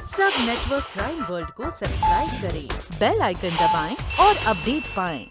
सब network crime world को subscribe करें, बेल आइकन दबाएं और अपडेट पाएं।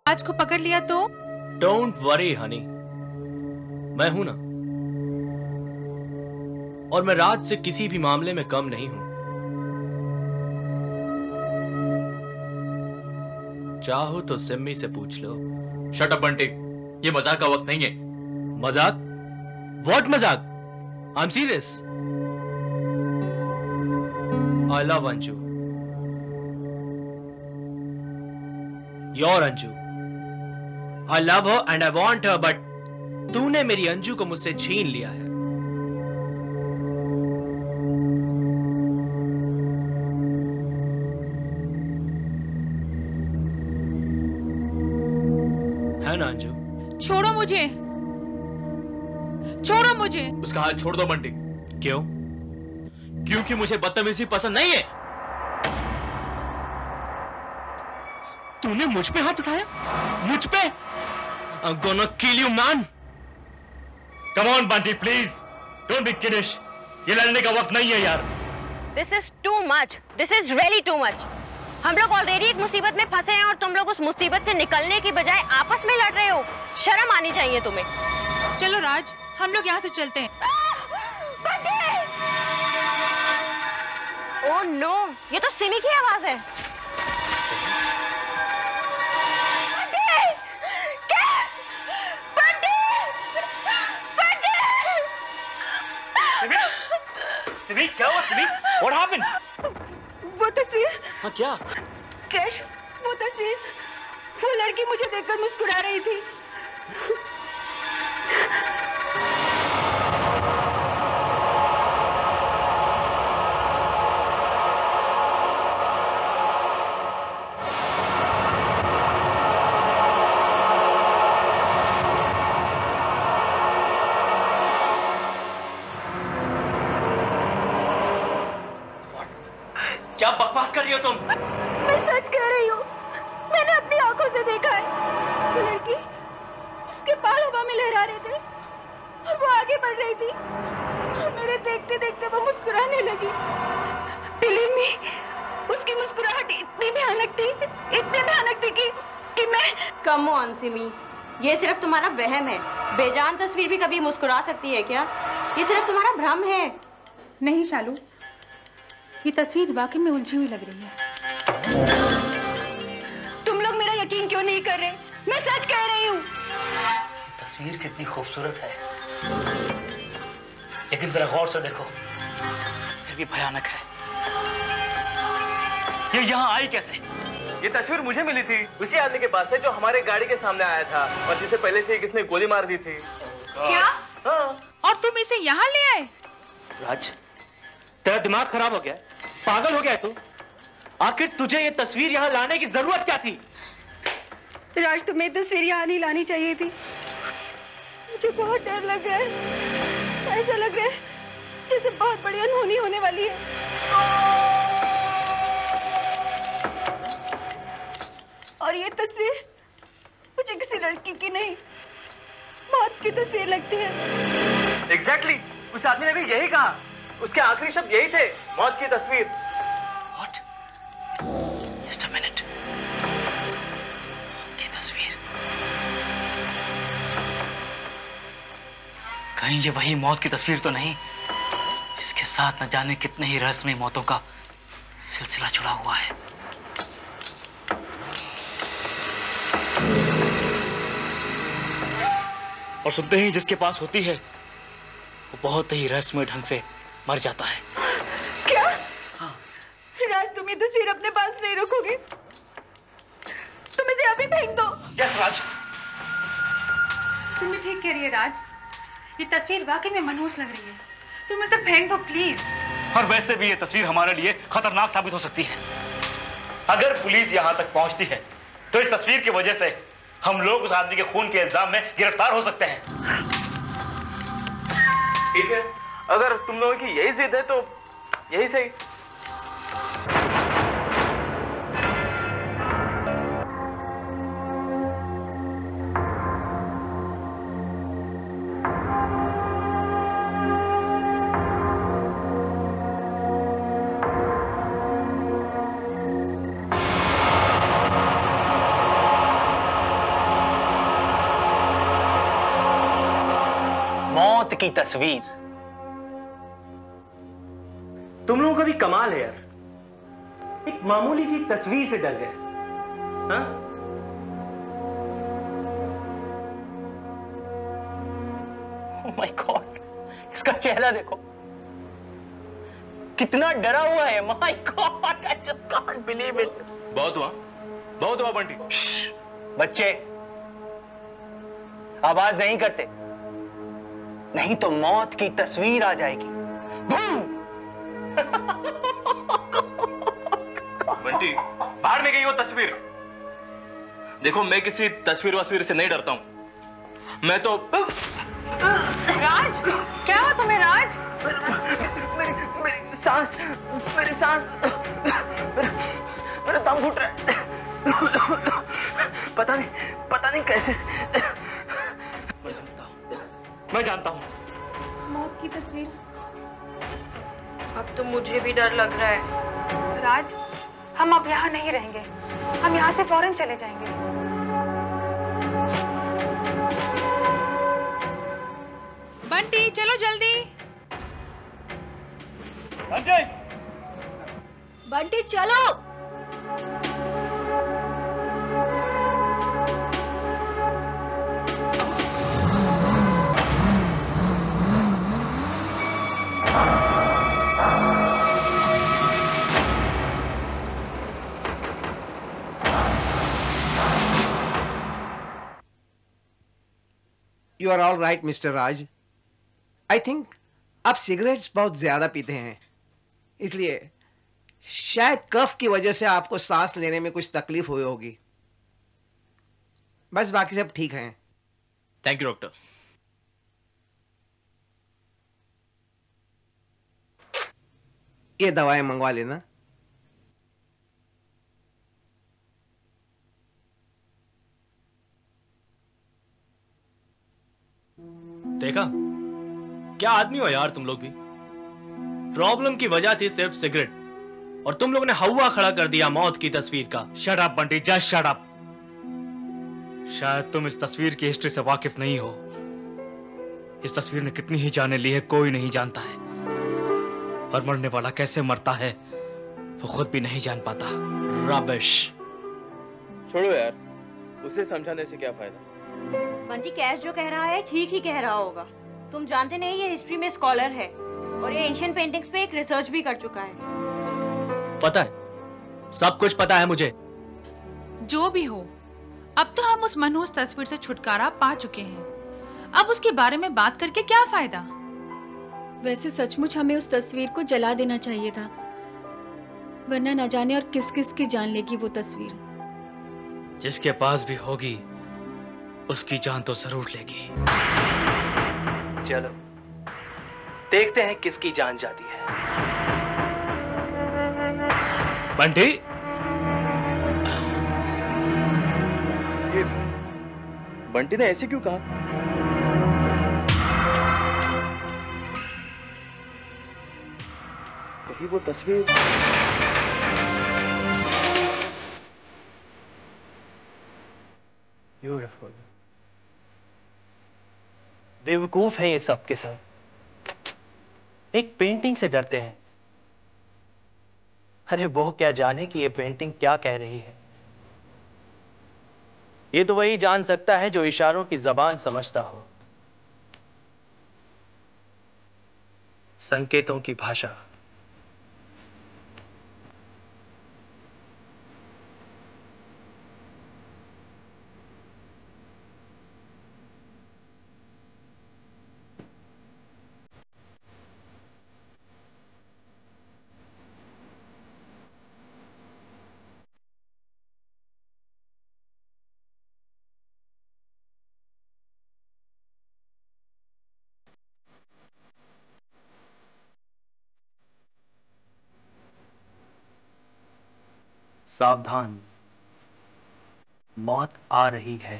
राज को पकड़ लिया तो? डोंट वरी हनी, मैं हूं ना, और मैं राज से किसी भी मामले में कम नहीं हूं। चाहो तो सिम्मी से पूछ लो। शट अप बंटी, ये मजाक का वक्त नहीं है। मजाक? व्हाट मजाक? I am serious. I love Anju, your Anju. I love her and I want her, but तूने मेरी अंजू को मुझसे छीन लिया है। है ना अंजू? छोड़ो मुझे, छोड़ो मुझे। उसका हाथ छोड़ दो बंटी। क्यों? क्योंकि मुझे बदतमीजी पसंद नहीं है। तूने मुझ पे हाथ उठाया? मुझ पे? I'm gonna kill you, man. Come on, Bunty, please. Don't be kiddish. ये लड़ने का वक्त नहीं है यार। This is too much. This is really too much. हम लोग ऑलरेडी एक मुसीबत में फंसे हैं और तुम लोग उस मुसीबत से निकलने की बजाय आपस में लड़ रहे हो। शर्म आनी चाहिए तुम्हें। चलो राज, हम लोग यहाँ से चलते हैं। ओह नो, ये तो सिमी की आवाज है। सिमी, क्या हुआ सिमी? What happened? वो तस्वीर। हाँ क्या? कैश, वो तस्वीर, वो लड़की मुझे देखकर मुस्कुरा रही थी। क्या बकवास कर रही हो तुम? मैं सच कह रही हूँ, मैंने अपनी आंखों से देखा है। वो लड़की, उसके बाल हवा में लहरा रहे थे और वो आगे बढ़ रही थी और मेरे देखते देखते वो मुस्कुराने लगी। बिलीव मी, उसकी मुस्कुराहट इतनी भयानक थी कि मैं। कम ऑन सिमी, ये सिर्फ तुम्हारा वहम है। बेजान तस्वीर भी कभी मुस्कुरा सकती है क्या? ये सिर्फ तुम्हारा भ्रम है। नहीं शालू, ये तस्वीर वाकई में उलझी हुई लग रही है। तुम लोग मेरा यकीन क्यों नहीं कर रहे? मैं सच कह रही हूँ। तस्वीर कितनी खूबसूरत है, लेकिन जरा गौर से देखो, फिर भी भयानक है। ये यहाँ आई कैसे? ये तस्वीर मुझे मिली थी उसी आदमी के पास से जो हमारे गाड़ी के सामने आया था और जिसे पहले से किसने गोली मार दी थी। क्या? हाँ। और तुम इसे यहाँ ले आए? राज, तेरा दिमाग खराब हो गया, पागल हो गया तू? आखिर तुझे ये तस्वीर यहाँ लाने की जरूरत क्या थी? राज, तुम्हें तस्वीर यहाँ नहीं लानी चाहिए थी। मुझे बहुत डर लग रहा है। ऐसा लग रहा है जैसे बहुत बड़ी अनहोनी होने वाली है। और ये तस्वीर मुझे किसी लड़की की नहीं, मौत की तस्वीर लगती है। एग्जैक्टली, उस आदमी ने भी यही कहा। उसके आखिरी शब्द यही थे, मौत की तस्वीर। What? Just a minute. की तस्वीर। कहीं ये वही मौत की तस्वीर तो नहीं जिसके साथ न जाने कितने ही रहस्यमय मौतों का सिलसिला जुड़ा हुआ है। और सुनते ही जिसके पास होती है वो बहुत ही रहस्यमय ढंग से मर जाता है। क्या? हाँ। राज, तुम ये तस्वीर अपने पास नहीं रखोगे? तुम इसे अभी फेंक दो। यस राज। सिमी ठीक कह रही है राज, ये तस्वीर वाकई में मनहूस लग रही है। तुम इसे फेंक दो प्लीज। और वैसे भी ये तस्वीर हमारे लिए खतरनाक साबित हो सकती है। अगर पुलिस यहाँ तक पहुंचती है तो इस तस्वीर की वजह से हम लोग उस आदमी के खून के इल्जाम में गिरफ्तार हो सकते हैं। ठीक है, अगर तुम लोगों की यही जिद है तो यही सही। मौत की तस्वीर। तुम लोगों का भी कमाल है यार, एक मामूली सी तस्वीर से डर गए। हाँ? Oh my God, इसका चेहरा देखो, कितना डरा हुआ है। My God, I just can't believe it. बहुत हुआ बंटी। बच्चे आवाज नहीं करते, नहीं तो मौत की तस्वीर आ जाएगी। बंटी, बाहर में गई वो तस्वीर। देखो, मैं किसी तस्वीर से नहीं डरता हूं। मैं तो राज, क्या हुआ तुम्हें राज? मेरी सांस, मेरा दम घुट रहा है। पता नहीं कैसे। मैं जानता हूं। मौत की तस्वीर। अब तो मुझे भी डर लग रहा है। राज, हम अब यहाँ नहीं रहेंगे, हम यहाँ से फौरन चले जाएंगे। बंटी, चलो जल्दी। बंटी चलो। You are all right, Mr. Raj. I think आप सिगरेट्स बहुत ज्यादा पीते हैं, इसलिए शायद कफ की वजह से आपको सांस लेने में कुछ तकलीफ हुई होगी। बस बाकी सब ठीक है। Thank you doctor. ये दवाएं मंगवा लेना, क्या आदमी हो यार तुम लोग भी। प्रॉब्लम की वजह थी सिर्फ सिगरेट, और तुम लोगों ने हवा खड़ा कर दिया मौत की तस्वीर का। Shut up Bunty, just shut up. शायद तुम इस तस्वीर की हिस्ट्री से वाकिफ नहीं हो। इस तस्वीर ने कितनी ही जाने ली है कोई नहीं जानता है, और मरने वाला कैसे मरता है वो खुद भी नहीं जान पाता। रबिश। छोड़ो यार, उसे समझाने से क्या फायदा। बंटी कैश जो कह रहा है ठीक ही कह रहा होगा। तुम जानते नहीं ये हिस्ट्री में स्कॉलर है और ये एंशिएंट पेंटिंग्स पे एक रिसर्च भी कर चुका है। पता है, सब कुछ पता है मुझे। जो भी हो, अब तो हम उस मनहूस तस्वीर से छुटकारा पा चुके हैं। अब उसके बारे में बात करके क्या फायदा। वैसे सचमुच हमें उस तस्वीर को जला देना चाहिए था, वरना न जाने और किस किस की जान लेगी वो तस्वीर। जिसके पास भी होगी उसकी जान तो जरूर लेगी। चलो देखते हैं किसकी जान जाती है। बंटी, ये बंटी ने ऐसे क्यों कहा? कहीं वो तस्वीर ब्यूटीफुल। बेवकूफ हैं ये सब के सब, एक पेंटिंग से डरते हैं। अरे वो क्या जाने कि ये पेंटिंग क्या कह रही है। ये तो वही जान सकता है जो इशारों की जबान समझता हो, संकेतों की भाषा। सावधान, मौत आ रही है।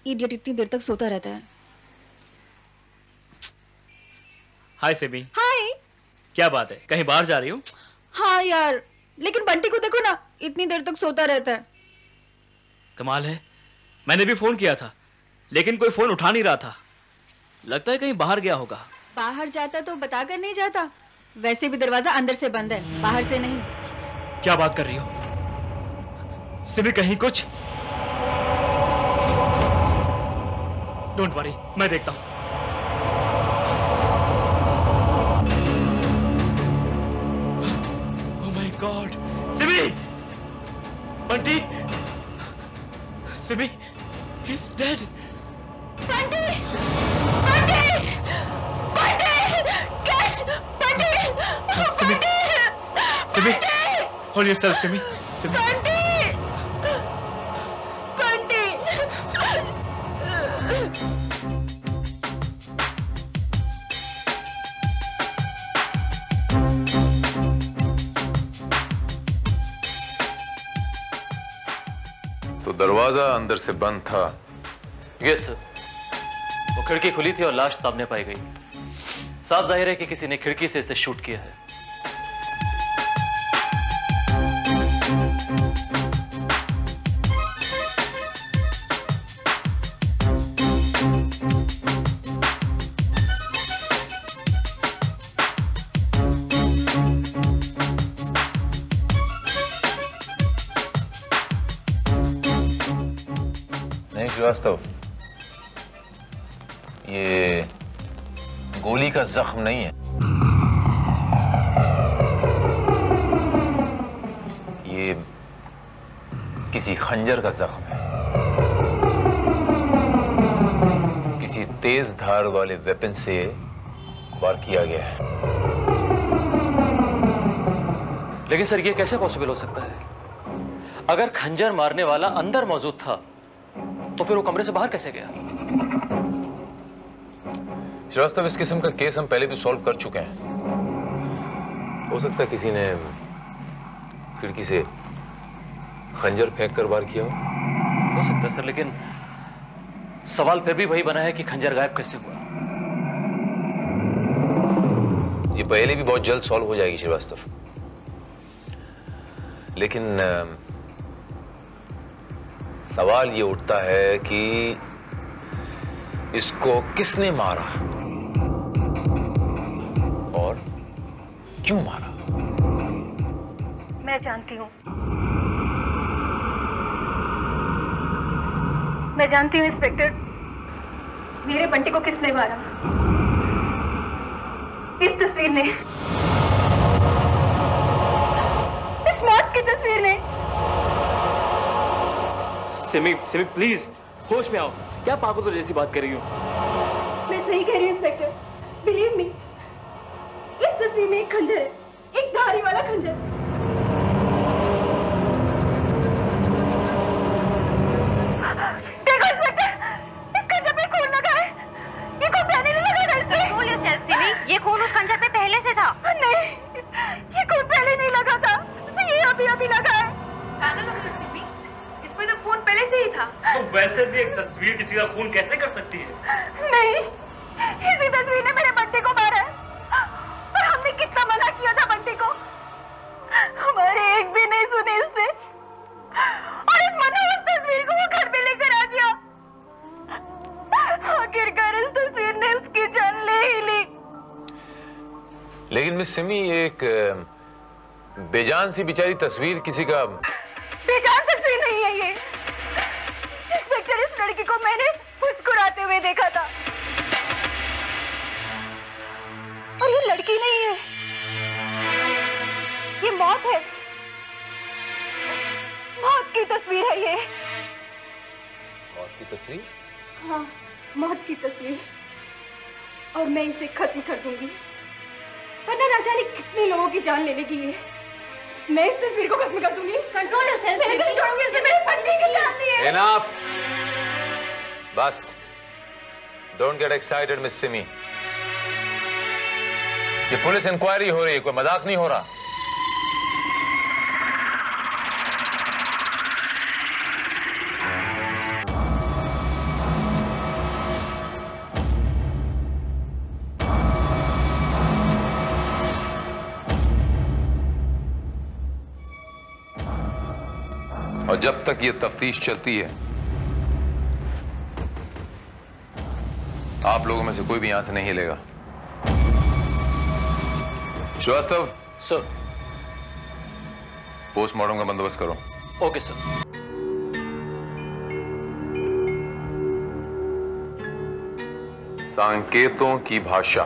इडियट इतनी देर तक सोता रहता है। हाय सिमी। हाय। क्या बात है, कहीं बाहर जा रही हो? हाँ यार, लेकिन बंटी को देखो ना, इतनी देर तक सोता रहता है। कमाल है, मैंने भी फोन किया था लेकिन कोई फोन उठा नहीं रहा था। लगता है कहीं बाहर गया होगा। बाहर जाता तो बता कर नहीं जाता। वैसे भी दरवाजा अंदर से बंद है, बाहर से नहीं। क्या बात कर रही हो सिमी? कहीं कुछ? डोंट वरी, मैं देखता हूं। Oh my God, Simi! Bunty! Simi, he's dead. Bunty! Bunty! Bunty! Cash! Bunty! Simi! Bunty! Simi! Hold yourself, Simi! Simi! Bunty! Bunty! तो दरवाजा अंदर से बंद था। यस सर, वो खिड़की खुली थी और लाश सामने पाई गई। साफ जाहिर है कि किसी ने खिड़की से इसे शूट किया है। नहीं श्रीवास्तव, ये गोली का जख्म नहीं है, ये किसी खंजर का जख्म है। किसी तेज धार वाले वेपन से वार किया गया है। लेकिन सर ये कैसे पॉसिबल हो सकता है? अगर खंजर मारने वाला अंदर मौजूद था तो फिर वो कमरे से बाहर कैसे गया? श्रीवास्तव, इस किस्म का केस हम पहले भी सॉल्व कर चुके हैं। हो सकता है किसी ने खिड़की से खंजर फेंक कर वार किया हो सकता है सर, लेकिन सवाल फिर भी वही बना है कि खंजर गायब कैसे हुआ। ये पहले भी बहुत जल्द सॉल्व हो जाएगी श्रीवास्तव, लेकिन सवाल ये उठता है कि इसको किसने मारा और क्यों मारा। मैं जानती हूँ, मैं जानती हूँ इंस्पेक्टर, मेरे बंटी को किसने मारा। इस तस्वीर ने, इस मौत की तस्वीर ने। सिमी सिमी प्लीज होश में आओ, क्या पागल जैसी बात कर रही हो। मैं सही कह रही हूँ इंस्पेक्टर, बिलीव मी, इस तस्वीर में एक खंजर है, एक धारी वाला खंजर। देखो इंस्पेक्टर, इस खंजर पे खून लगा है। ये खून पहले नहीं लगा था इसमें। Control yourself, सिमी, ये खून उस खंजर पे पहले से था। नहीं, ये खून पहले नहीं लगा था, ये अभी अभी लगा है। पागल हो गई सिमी, इस पे तो खून पहले से ही था। तो वैसे भी एक तस्वीर किसी का खून कैसे कर सकती है? नहीं, इसी तस्वीर ने मेरे बंटी को मारा है। और हमने कितना मना किया था बंटी को, हमारे एक भी नहीं सुनी इसने। और इस मनोहर तस्वीर को वो घर में लेकर आ गया। आखिरकार इस तस्वीर ने उसकी जान ले ही ली। लेकिन मिस सिमी, एक बेजान सी बेचारी तस्वीर किसी का। बेजान तस्वीर नहीं है ये इंस्पेक्टर, इस लड़की को मैंने मुस्कुराते हुए देखा था। और ये लड़की नहीं है, ये मौत है। मौत की तस्वीर है ये। मौत की तस्वीर? हाँ, मौत की तस्वीर। और मैं इसे खत्म कर दूंगी, वरना ना जाने कितने लोगों की जान ले लेगी ये। मैं इस तस्वीर को खत्म कर दूंगी। Control yourself. मैं इसे छोड़ूंगी, इसने मेरे बंटी की जान ली है। Enough! बस, don't get excited miss Simi. ये पुलिस इंक्वायरी हो रही है, कोई मजाक नहीं हो रहा। और जब तक ये तफ्तीश चलती है, आप लोगों में से कोई भी यहां से नहीं हिलेगा। श्रीवास्तव सर। पोस्टमार्टम का बंदोबस्त करो। Okay sir. संकेतों की भाषा।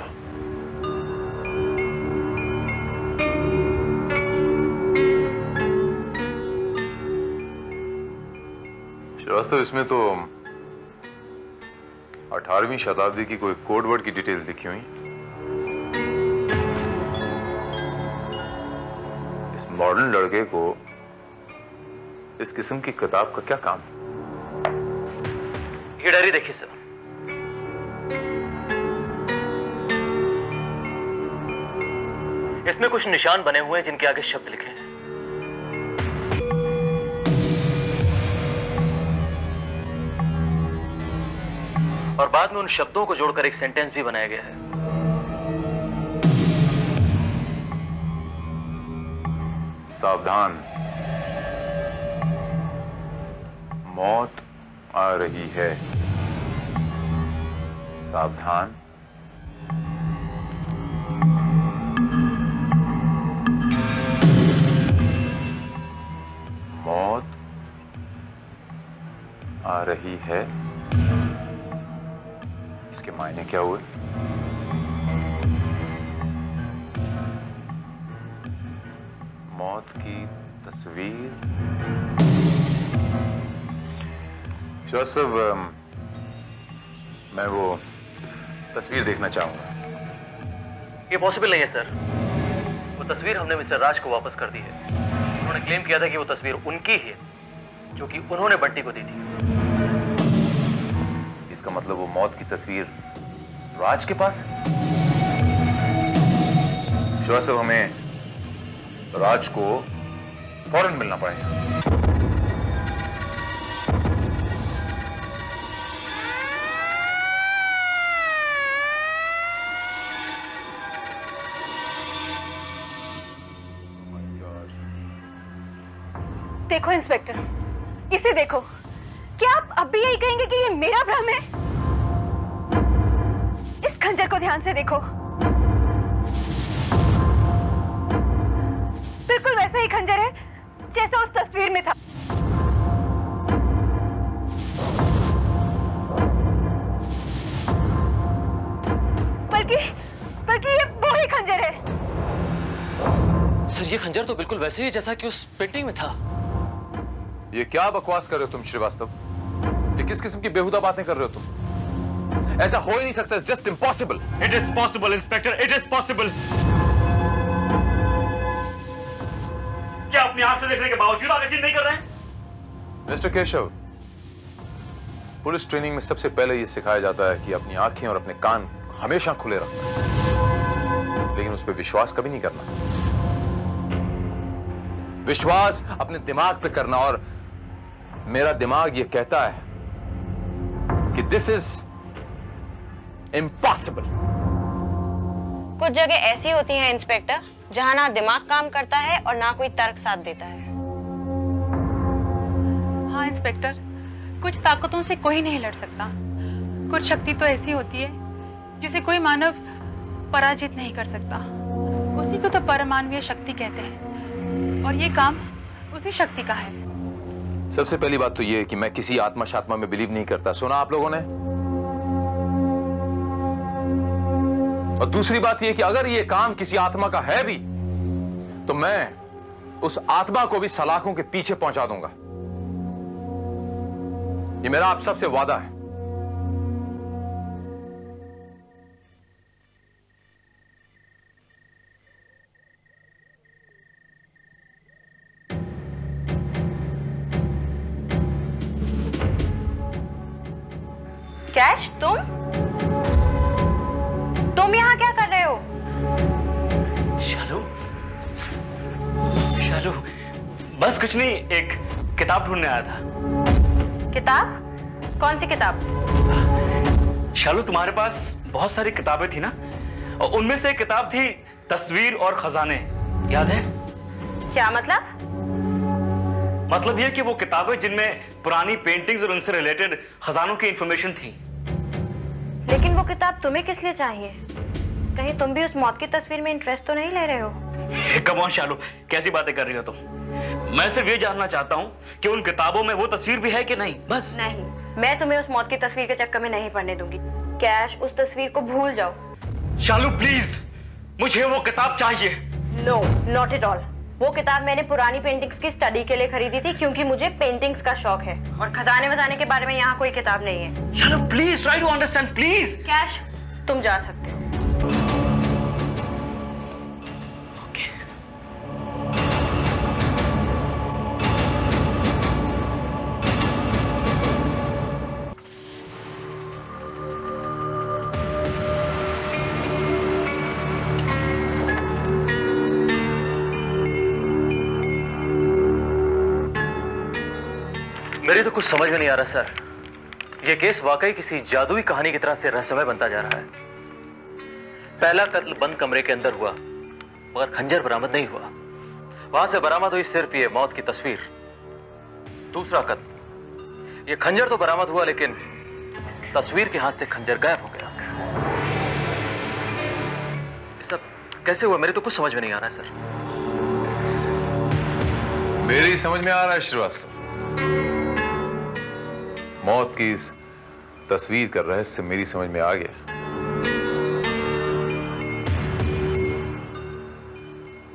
श्रीवास्तव, इसमें तो 18वीं शताब्दी की कोई कोडवर्ड की डिटेल्स लिखी हुई। इस मॉडर्न लड़के को इस किस्म की किताब का क्या काम? ये डायरी देखिए सर। इसमें कुछ निशान बने हुए हैं जिनके आगे शब्द लिखे हैं। और बाद में उन शब्दों को जोड़कर एक सेंटेंस भी बनाया गया है। सावधान, मौत आ रही है। सावधान, मौत आ रही है। इसके मायने क्या हुए? मौत की तस्वीर। जोसेफ, मैं वो तस्वीर देखना चाहूंगा। ये पॉसिबल नहीं है सर। वो तस्वीर हमने मिस्टर राज को वापस कर दी है। उन्होंने क्लेम किया था कि वो तस्वीर उनकी ही है, जो कि उन्होंने बंटी को दी थी। इसका मतलब वो मौत की तस्वीर राज के पास है। जोसेफ, हमें राज को फौरन मिलना पड़ेगा। देखो इंस्पेक्टर, इसे देखो। क्या आप अब भी यही कहेंगे कि ये मेरा भ्रम है? इस खंजर को ध्यान से देखो, बिल्कुल वैसा ही खंजर है जैसा उस तस्वीर में था। बल्कि ये वो ही खंजर है। सर, ये खंजर तो बिल्कुल वैसे ही जैसा कि उस पेंटिंग में था। ये क्या बकवास कर रहे हो तुम श्रीवास्तव? ये किस किस्म की बेहुदा बातें कर रहे हो तुम? ऐसा हो ही नहीं सकता। It's just impossible. It is possible inspector, it is possible. क्या अपनी आंख से देखने के बावजूद आप यकीन नहीं कर रहे हैं? मिस्टर केशव, पुलिस ट्रेनिंग में सबसे पहले यह सिखाया जाता है कि अपनी आंखें और अपने कान हमेशा खुले रखना, लेकिन उस पर विश्वास कभी नहीं करना। विश्वास अपने दिमाग पे करना, और मेरा दिमाग ये कहता है कि दिस इज इम्पॉसिबल। कुछ जगह ऐसी होती हैं इंस्पेक्टर, जहां ना दिमाग काम करता है और ना कोई तर्क साथ देता है। हाँ इंस्पेक्टर, कुछ ताकतों से कोई नहीं लड़ सकता। कुछ शक्ति तो ऐसी होती है जिसे कोई मानव पराजित नहीं कर सकता। उसी को तो परमाणवीय शक्ति कहते हैं, और ये काम उसी शक्ति का है। सबसे पहली बात तो ये है कि मैं किसी आत्मा शात्मा में बिलीव नहीं करता। सुना आप लोगों ने? और दूसरी बात ये कि अगर ये काम किसी आत्मा का है भी, तो मैं उस आत्मा को भी सलाखों के पीछे पहुंचा दूंगा। ये मेरा आप सबसे वादा है। कैश, तुम यहाँ क्या कर रहे हो? शालू, शालू, बस कुछ नहीं, एक किताब ढूंढने आया था। किताब? कौन सी किताब? शालू, तुम्हारे पास बहुत सारी किताबें थी ना, और उनमें से एक किताब थी तस्वीर और खजाने, याद है? क्या मतलब? मतलब यह कि वो किताबें जिनमें पुरानी पेंटिंग्स और उनसे रिलेटेड खजानों की इंफॉर्मेशन थी। लेकिन वो किताब तुम्हें किस लिए चाहिए? कहीं तुम भी उस मौत की तस्वीर में इंटरेस्ट तो नहीं ले रहे हो? कम ऑन शालू, कैसी बातें कर रही हो तुम? मैं सिर्फ ये जानना चाहता हूँ कि उन किताबों में वो तस्वीर भी है कि नहीं, बस। नहीं, मैं तुम्हें उस मौत की तस्वीर के चक्कर में नहीं पड़ने दूंगी। कैश, उस तस्वीर को भूल जाओ। शालू प्लीज, मुझे वो किताब चाहिए। No, not at all. वो किताब मैंने पुरानी पेंटिंग्स की स्टडी के लिए खरीदी थी, क्योंकि मुझे पेंटिंग्स का शौक है, और खजाने वजाने के बारे में यहाँ कोई किताब नहीं है। Shalu please try to understand please. कैश, तुम जा सकते हो। मेरी तो कुछ समझ में नहीं आ रहा सर। यह केस वाकई किसी जादुई कहानी की तरह से रहस्यमय बनता जा रहा है। पहला कत्ल बंद कमरे के अंदर हुआ, मगर खंजर बरामद नहीं हुआ। वहां से बरामद हुई सिर्फ ये मौत की तस्वीर। दूसरा कत्ल, ये खंजर तो बरामद हुआ, लेकिन तस्वीर के हाथ से खंजर गायब हो गया। ये सब कैसे हुआ? मेरी तो कुछ समझ में नहीं आ रहा है सर। मेरी समझ में आ रहा है श्रीवास्तव। मौत की इस तस्वीर का रहस्य मेरी समझ में आ गया।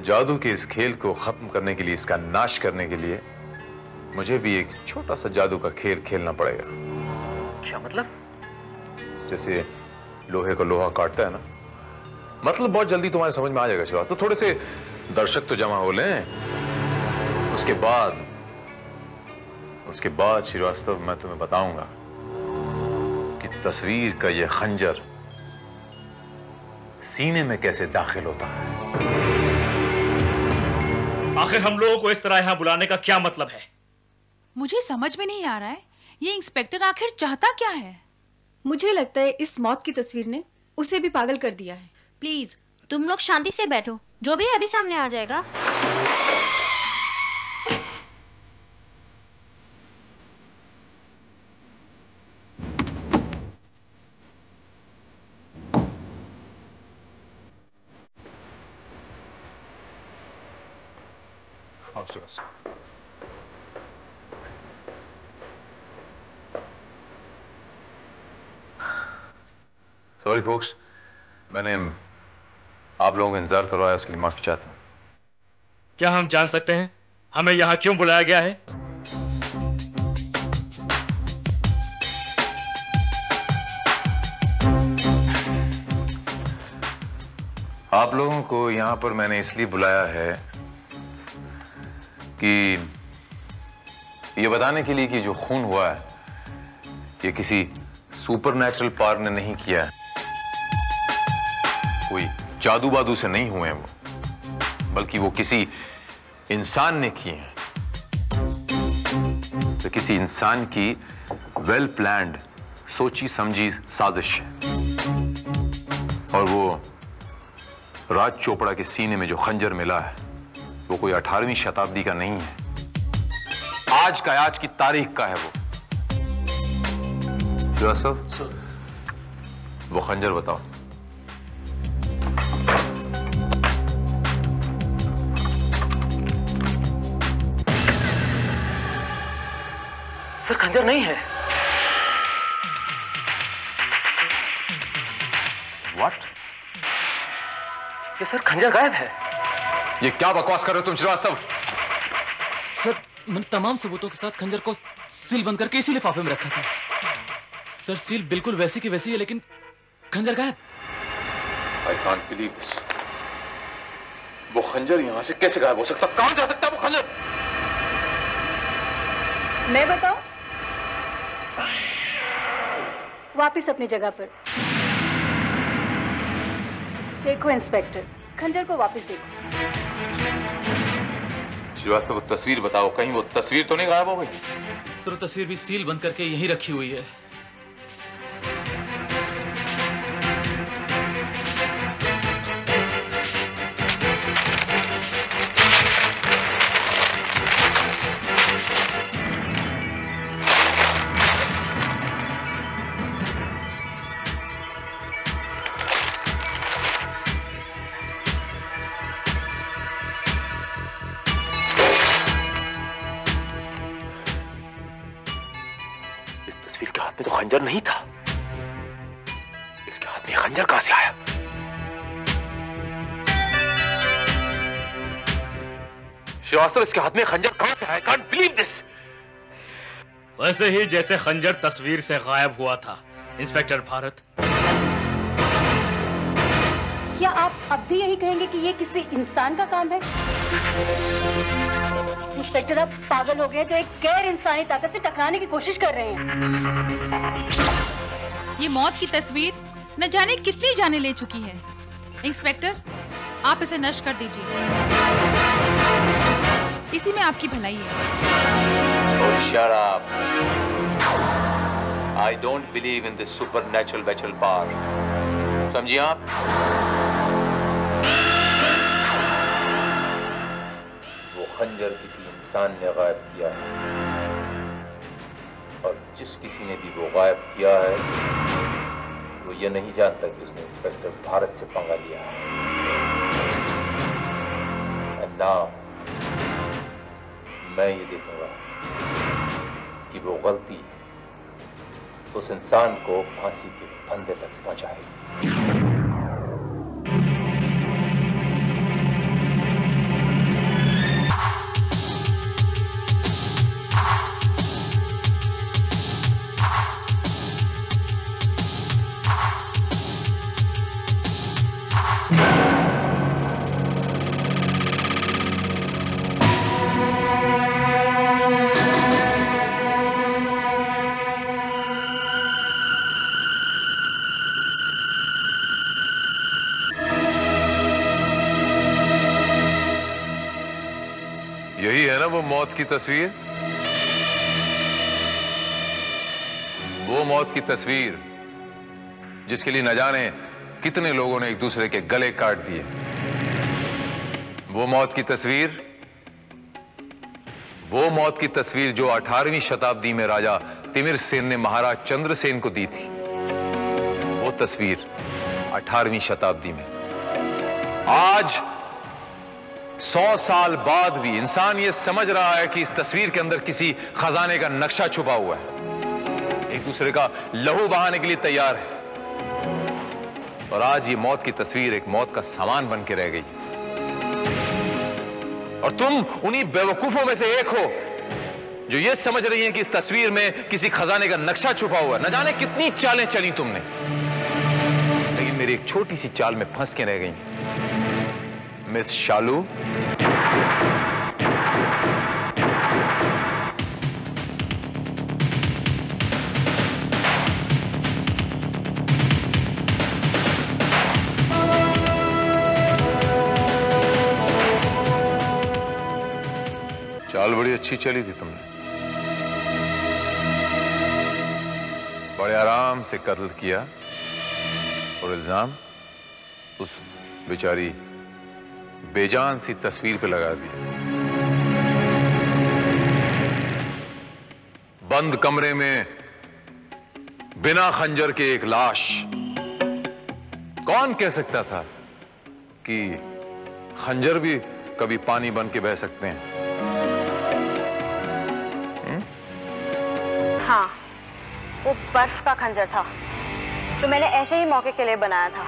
जादू के इस खेल को खत्म करने के लिए, इसका नाश करने के लिए, मुझे भी एक छोटा सा जादू का खेल खेलना पड़ेगा। क्या मतलब? जैसे लोहे को लोहा काटता है ना, मतलब बहुत जल्दी तुम्हारे समझ में आ जाएगा श्रीवास्तव। तो थोड़े से दर्शक तो जमा हो लें, उसके बाद श्रीवास्तव मैं तुम्हें बताऊंगा कि तस्वीर का यह खंजर सीने में कैसे दाखिल होता है। आखिर हम लोगों को इस तरह यहाँ बुलाने का क्या मतलब है? मुझे समझ में नहीं आ रहा है, ये इंस्पेक्टर आखिर चाहता क्या है? मुझे लगता है इस मौत की तस्वीर ने उसे भी पागल कर दिया है। प्लीज तुम लोग शांति से बैठो, जो भी अभी सामने आ जाएगा। सॉरी फोक्स, मैंने आप लोगों को इंतजार करवाया, उसके लिए माफी चाहता हूँ। क्या हम जान सकते हैं हमें यहाँ क्यों बुलाया गया है? आप लोगों को यहाँ पर मैंने इसलिए बुलाया है कि ये बताने के लिए कि जो खून हुआ है ये किसी सुपरनैचुरल पावर ने नहीं किया है, कोई जादू बादू से नहीं हुए हैं वो, बल्कि वो किसी इंसान ने किए हैं। तो किसी इंसान की वेल प्लान्ड, सोची समझी साजिश है। और वो राज चोपड़ा के सीने में जो खंजर मिला है वो कोई 18वीं शताब्दी का नहीं है, आज की तारीख का है वो। जोसेफ, वो खंजर बताओ। सर खंजर नहीं है। व्हाट? ये सर खंजर गायब है। ये क्या बकवास कर रहे हो तुम श्रीवास्तव? सर मैंने तमाम सबूतों के साथ खंजर को सील बंद करके इसी लिफाफे में रखा था। सर सील बिल्कुल वैसी की वैसी है, लेकिन खंजर गायब। I can't believe this. वो खंजर यहां से कैसे गायब हो सकता? कहां जा सकता है वो खंजर? मैं बताऊं? वापिस अपनी जगह पर देखो इंस्पेक्टर, खंजर को वापस देखो। श्रीवास्तव, वो तस्वीर बताओ, कहीं वो तस्वीर तो नहीं गायब हो गई? सर तस्वीर भी सील बंद करके यहीं रखी हुई है। में तो खंजर नहीं था, इसके हाथ में खंजर कहां से आया? श्रीवास्तव, इसके हाथ में खंजर कहां से आया? Can't believe this. वैसे ही जैसे खंजर तस्वीर से गायब हुआ था। इंस्पेक्टर भारत, क्या आप अब भी यही कहेंगे कि ये किसी इंसान का काम है? इंस्पेक्टर, आप पागल हो गए जो एक गैर इंसानी ताकत से टकराने की कोशिश कर रहे हैं। ये मौत की तस्वीर न जाने कितनी जाने ले चुकी है। इंस्पेक्टर, आप इसे नष्ट कर दीजिए, इसी में आपकी भलाई है। Oh, shut up. I don't believe in this supernatural power. समझिए आप? वो खंजर किसी इंसान ने गायब किया है, और जिस किसी ने भी वो गायब किया है वो ये नहीं जानता कि उसने इंस्पेक्टर भारत से पंगा लिया है। And now मैं ये देखूंगा कि वो गलती उस इंसान को फांसी के फंदे तक पहुंचाएगी। मौत की तस्वीर, वो मौत की तस्वीर जिसके लिए न जाने कितने लोगों ने एक दूसरे के गले काट दिए। वो मौत की तस्वीर, वो मौत की तस्वीर जो 18वीं शताब्दी में राजा तिमिर सेन ने महाराज चंद्रसेन को दी थी। वो तस्वीर 18वीं शताब्दी में। आज 100 साल बाद भी इंसान ये समझ रहा है कि इस तस्वीर के अंदर किसी खजाने का नक्शा छुपा हुआ है, एक दूसरे का लहू बहाने के लिए तैयार है। और आज ये मौत की तस्वीर एक मौत का सामान बन के रह गई। और तुम उन्हीं बेवकूफों में से एक हो जो ये समझ रही हैं कि इस तस्वीर में किसी खजाने का नक्शा छुपा हुआ है। न जाने कितनी चालें चली तुमने, लेकिन मेरी एक छोटी सी चाल में फंस के रह गई। मिस शालू, चाल बड़ी अच्छी चली थी तुमने। बड़े आराम से कत्ल किया और इल्जाम उस बेचारी बेजान सी तस्वीर पे लगा दिया। बंद कमरे में बिना खंजर के एक लाश। कौन कह सकता था कि खंजर भी कभी पानी बन के बह सकते हैं? हाँ, वो बर्फ का खंजर था जो मैंने ऐसे ही मौके के लिए बनाया था।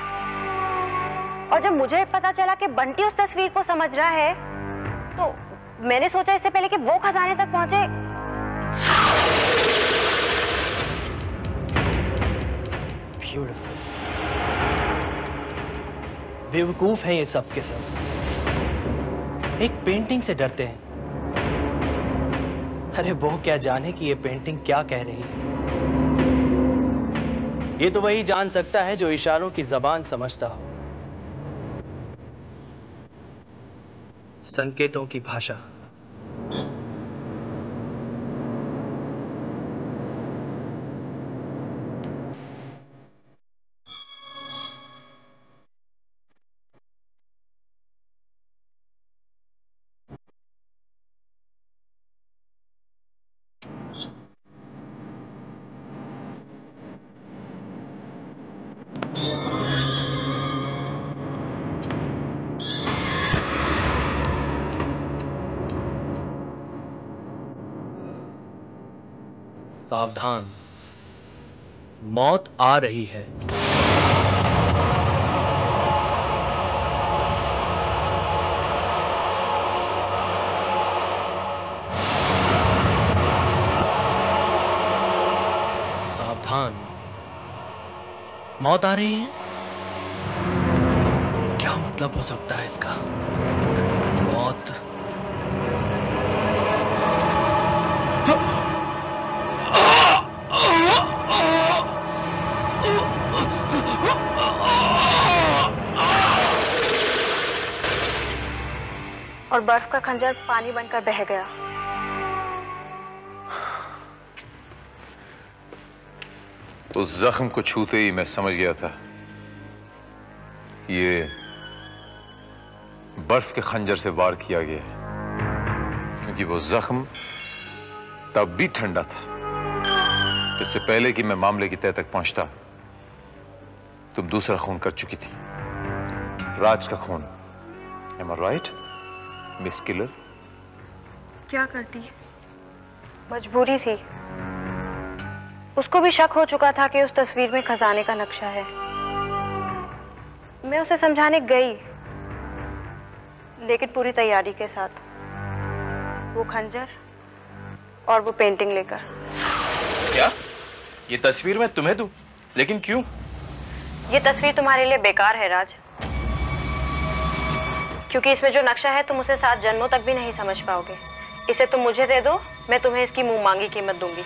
और जब मुझे पता चला कि बंटी उस तस्वीर को समझ रहा है, तो मैंने सोचा इससे पहले कि वो खजाने तक पहुंचे। ब्यूटीफुल। बेवकूफ हैं ये सब के सब। एक पेंटिंग से डरते हैं। अरे वो क्या जाने कि ये पेंटिंग क्या कह रही है। ये तो वही जान सकता है जो इशारों की जबान समझता हो, संकेतों की भाषा। सावधान, मौत आ रही है। सावधान, मौत आ रही है। क्या मतलब हो सकता है इसका? मौत। और बर्फ का खंजर पानी बनकर बह गया। उस जख्म को छूते ही मैं समझ गया था ये बर्फ के खंजर से वार किया गया है, क्योंकि वो जख्म तब भी ठंडा था। इससे पहले कि मैं मामले की तह तक पहुंचता, तुम दूसरा खून कर चुकी थी, राज का खून। Am I right, miss killer? क्या करती? मजबूरी थी। उसको भी शक हो चुका था कि उस तस्वीर में खजाने का नक्शा है। मैं उसे समझाने गई, लेकिन पूरी तैयारी के साथ, वो खंजर और वो पेंटिंग लेकर। क्या ये तस्वीर मैं तुम्हें दूं? लेकिन क्यों? ये तस्वीर तुम्हारे लिए बेकार है राज, क्योंकि इसमें जो नक्शा है तुम उसे 7 जन्मों तक भी नहीं समझ पाओगे। इसे तुम मुझे दे दो, मैं तुम्हें इसकी मुंह मांगी कीमत दूंगी।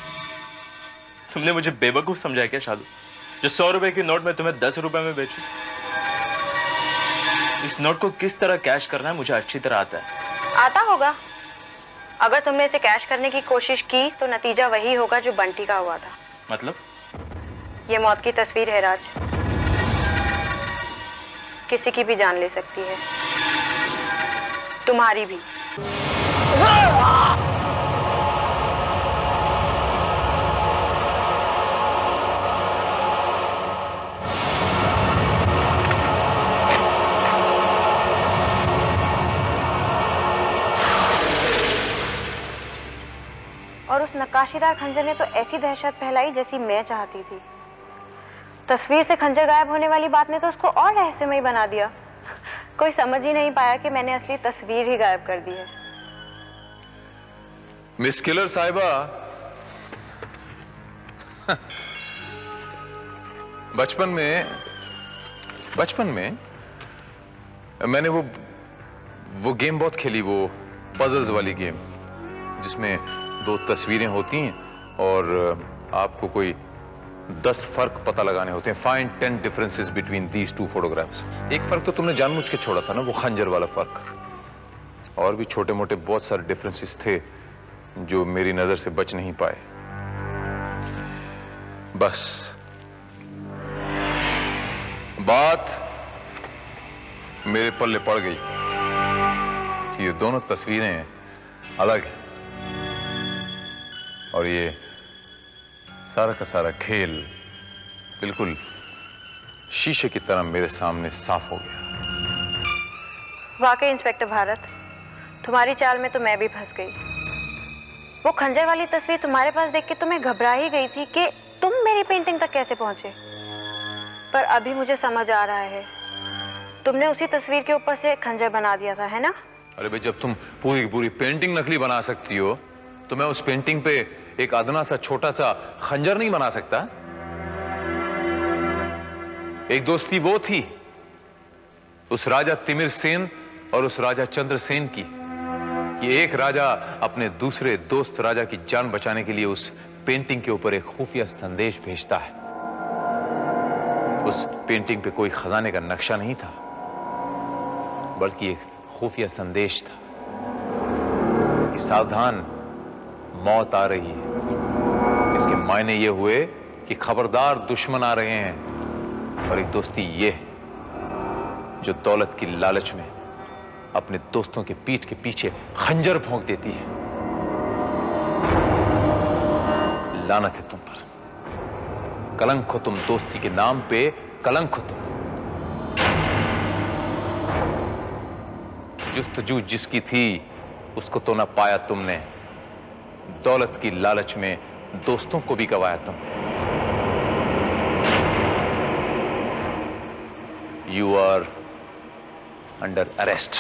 तुमने मुझे बेवकूफ समझा क्या शालू, जो 100 रुपए की नोट में तुम्हें 10 रुपए में बेचूं? इस नोट को किस तरह कैश करना है मुझे अच्छी तरह आता है। आता होगा, अगर तुमने इसे कैश करने की कोशिश की तो नतीजा वही होगा जो बंटी का हुआ था। मतलब? ये मौत की तस्वीर है राज, किसी की भी जान ले सकती है, तुम्हारी भी। और उस नक्काशीदार खंजर ने तो ऐसी दहशत फैलाई जैसी मैं चाहती थी। तस्वीर से खंजर गायब होने वाली बात ने तो उसको और रहस्यमय बना दिया। कोई समझ ही नहीं पाया कि मैंने असली तस्वीर ही गायब कर दी है। मिस किलर साहिबा, बचपन में मैंने वो गेम बहुत खेली, वो पजल्स वाली गेम जिसमें 2 तस्वीरें होती हैं और आपको कोई 10 फर्क पता लगाने होते हैं। Find 10 differences between these 2 photographs. एक फर्क तो तुमने जानबूझ के छोड़ा था ना, वो खंजर वाला फर्क। और भी छोटे मोटे बहुत सारे डिफरेंसेस थे जो मेरी नजर से बच नहीं पाए। बस बात मेरे पल्ले पड़ गई कि ये दोनों तस्वीरें अलग हैं और ये सारा का सारा खेल बिल्कुल शीशे की तरह मेरे सामने साफ हो गया। वाकई इंस्पेक्टर भारत, तुम्हारी चाल में तो मैं भी फंस गई। वो खंजर वाली तस्वीर तुम्हारे पास देख के तो मैं घबरा ही गई थी कि तुम मेरी पेंटिंग तक कैसे पहुंचे। पर अभी मुझे समझ आ रहा है, तुमने उसी तस्वीर के ऊपर से खंजर बना दिया था, है ना? अरे भाई, जब तुम पूरी की पूरी पेंटिंग नकली बना सकती हो तो मैं उस पेंटिंग पे एक अदना सा छोटा सा खंजर नहीं बना सकता? एक दोस्ती वो थी उस राजा तिमिर सेन और उस राजा चंद्रसेन की कि एक राजा अपने दूसरे दोस्त राजा की जान बचाने के लिए उस पेंटिंग के ऊपर एक खुफिया संदेश भेजता है। उस पेंटिंग पे कोई खजाने का नक्शा नहीं था, बल्कि एक खुफिया संदेश था कि सावधान, मौत आ रही है। इसके मायने ये हुए कि खबरदार, दुश्मन आ रहे हैं। और एक दोस्ती ये है जो दौलत की लालच में अपने दोस्तों के पीठ के पीछे खंजर भोंक देती है। लानत है तुम पर, कलंक हो तुम, दोस्ती के नाम पे कलंक हो तुम। जुस्तजू जिसकी थी उसको तो ना पाया तुमने, दौलत की लालच में दोस्तों को भी गवाया तुमने। You are under arrest.